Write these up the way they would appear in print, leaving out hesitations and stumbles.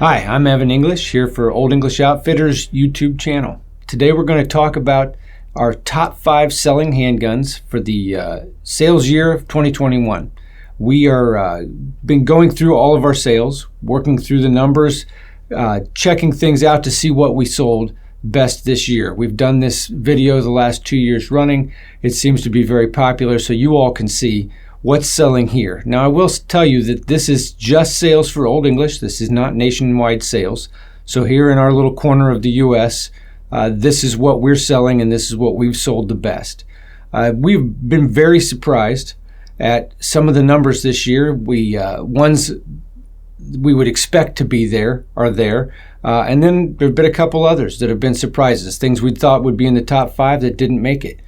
Hi, I'm Evan English here for Old English Outfitters YouTube channel. Today we're going to talk about our top 5 selling handguns for the sales year of 2021. We are been going through all of our sales, working through the numbers, checking things out to see what we sold best this year. We've done this video the last 2 years running. It seems to be very popular, so you all can see what's selling here. Now, I will tell you that this is just sales for Old English. This is not nationwide sales. So here in our little corner of the U.S., this is what we're selling, and this is what we've sold the best. We've been very surprised at some of the numbers this year. Ones we would expect to be there are there. And then there have been a couple others that have been surprises, things we thought would be in the top 5 that didn't make it.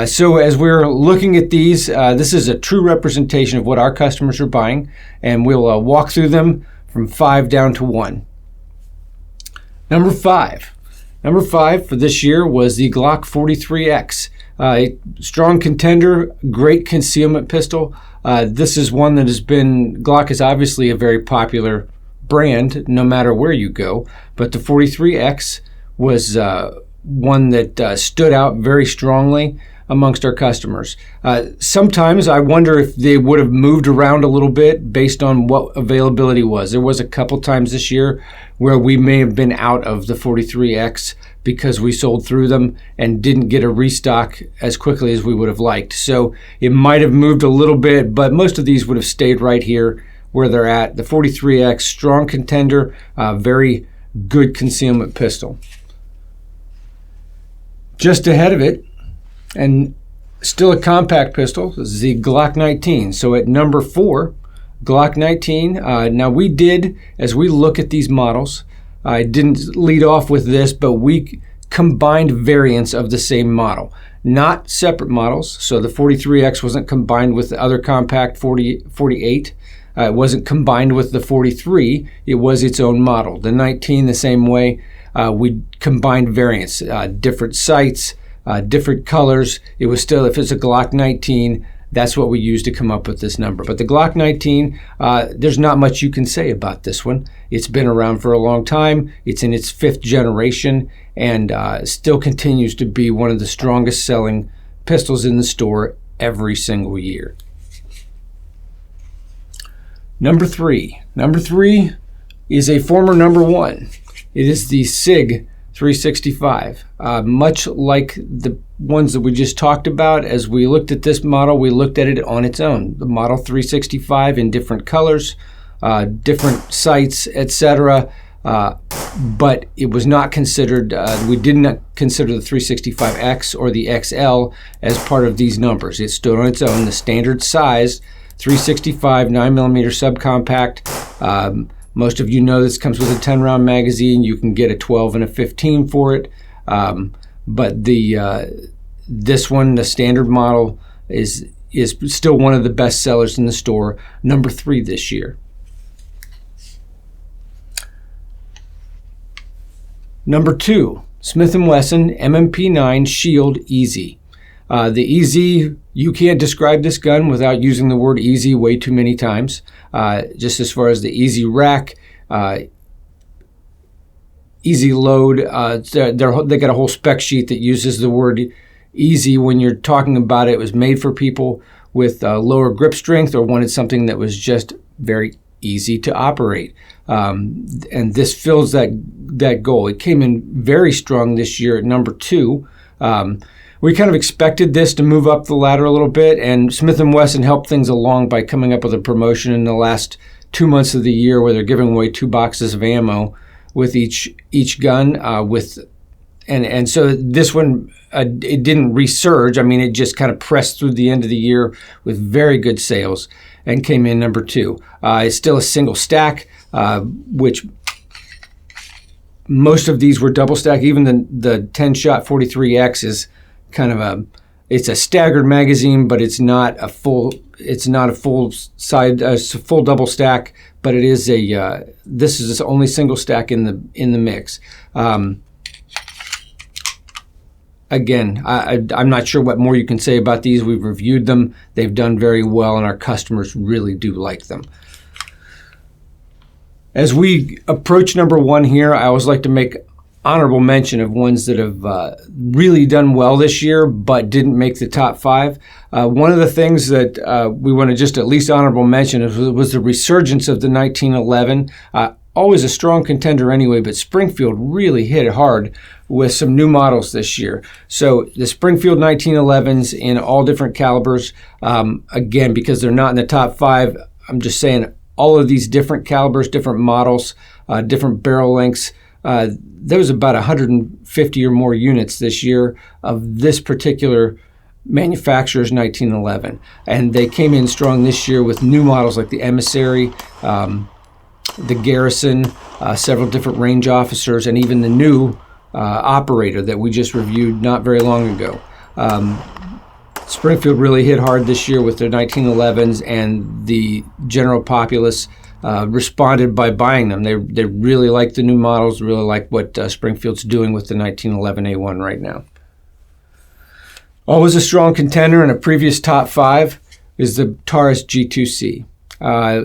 So as we're looking at these, this is a true representation of what our customers are buying, and we'll walk through them from 5 down to 1. Number 5 for this year was the Glock 43X. A strong contender, great concealment pistol. This is one that has been, Glock is obviously a very popular brand no matter where you go, but the 43X was one that stood out very strongly amongst our customers. Sometimes I wonder if they would have moved around a little bit based on what availability was. There was a couple times this year where we may have been out of the 43X because we sold through them and didn't get a restock as quickly as we would have liked. So it might have moved a little bit, but most of these would have stayed right here where they're at. The 43X, strong contender, very good concealment pistol. Just ahead of it, and still a compact pistol, is the Glock 19. So at number 4, Glock 19. Now we did, as we look at these models, I didn't lead off with this, but we combined variants of the same model, not separate models. So the 43X wasn't combined with the other compact 48. It wasn't combined with the 43. It was its own model. The 19 the same way. We combined variants, different sights, different colors. It was still, if it's a Glock 19, that's what we used to come up with this number. But the Glock 19, there's not much you can say about this one. It's been around for a long time. It's in its 5th generation and still continues to be one of the strongest selling pistols in the store every single year. Number 3. Number 3 is a former number 1. It is the Sig 365. Much like the ones that we just talked about, as we looked at this model, we looked at it on its own. The Model 365 in different colors, different sights, etc. But it was not considered, we did not consider the 365X or the XL as part of these numbers. It stood on its own, the standard size, 365 9mm subcompact. Most of you know this comes with a 10-round magazine. You can get a 12 and a 15 for it. But this one, the standard model, is still one of the best sellers in the store. Number 3 this year. Number 2, Smith & Wesson MMP9 Shield Easy. The Easy, you can't describe this gun without using the word easy way too many times. Just as far as the easy rack, easy load, they got a whole spec sheet that uses the word easy when you're talking about it. It was made for people with lower grip strength or wanted something that was just very easy to operate. And this fills that goal. It came in very strong this year at number 2. We kind of expected this to move up the ladder a little bit, and Smith & Wesson helped things along by coming up with a promotion in the last 2 months of the year where they're giving away 2 boxes of ammo with each gun. And so this one, it didn't resurge. I mean, it just kind of pressed through the end of the year with very good sales and came in number 2. It's still a single stack, which most of these were double stack. Even the 10-shot 43X is kind of it's a staggered magazine, but it's not a full double stack, but it is this is the only single stack in the mix. Again, I'm not sure what more you can say about these. We've reviewed them. They've done very well, and our customers really do like them. As we approach number one here, I always like to make honorable mention of ones that have really done well this year but didn't make the top 5. One of the things that we want to just at least honorable mention was the resurgence of the 1911. Always a strong contender anyway, but Springfield really hit it hard with some new models this year. So the Springfield 1911s in all different calibers, again, because they're not in the top 5, I'm just saying all of these different calibers, different models, different barrel lengths. There was about 150 or more units this year of this particular manufacturer's 1911. And they came in strong this year with new models like the Emissary, the Garrison, several different range officers, and even the new Operator that we just reviewed not very long ago. Springfield really hit hard this year with their 1911s, and the general populace responded by buying them. They really like the new models, really like what Springfield's doing with the 1911 A1 right now. Always a strong contender in a previous top 5 is the Taurus G2C.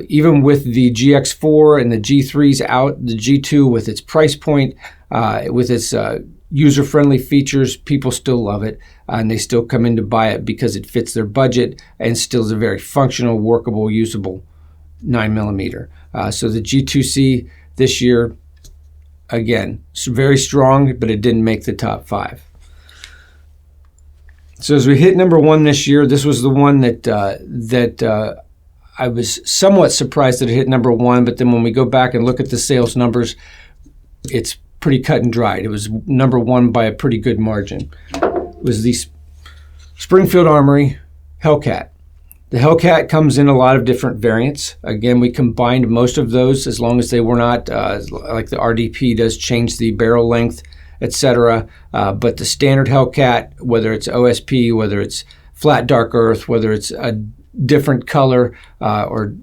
Even with the GX4 and the G3s out, the G2 with its price point, with its user-friendly features, people still love it, and they still come in to buy it because it fits their budget and still is a very functional, workable, usable 9mm. So the G2C this year, again, very strong, but it didn't make the top 5. So as we hit number 1 this year, this was the one that I was somewhat surprised that it hit number 1, but then when we go back and look at the sales numbers, it's pretty cut and dried. It was number 1 by a pretty good margin. It was the Springfield Armory Hellcat. The Hellcat comes in a lot of different variants. Again, we combined most of those as long as they were not, like the RDP does change the barrel length, etc. But the standard Hellcat, whether it's OSP, whether it's flat dark earth, whether it's a different color or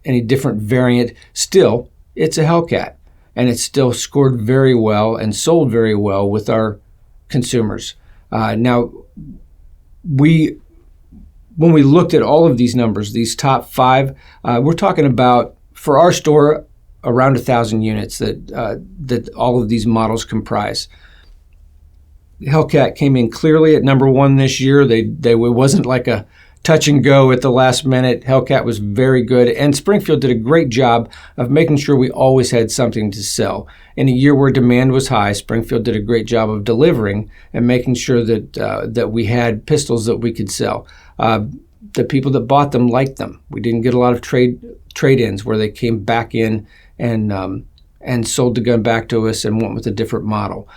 any different variant, still, it's a Hellcat. And it's still scored very well and sold very well with our consumers. Now, when we looked at all of these numbers, these top 5, we're talking about, for our store, around 1,000 units that all of these models comprise. Hellcat came in clearly at number 1 this year. It wasn't like a touch and go at the last minute. Hellcat was very good, and Springfield did a great job of making sure we always had something to sell. In a year where demand was high, Springfield did a great job of delivering and making sure that we had pistols that we could sell. The people that bought them liked them. We didn't get a lot of trade-ins where they came back in and sold the gun back to us and went with a different model.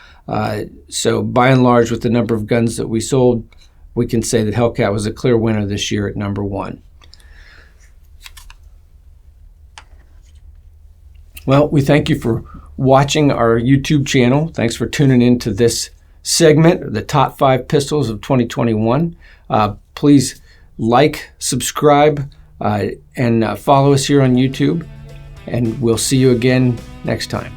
So by and large, with the number of guns that we sold, we can say that Hellcat was a clear winner this year at number 1. Well, we thank you for watching our YouTube channel. Thanks for tuning in to this segment, the top 5 pistols of 2021. Please like, subscribe, and follow us here on YouTube. And we'll see you again next time.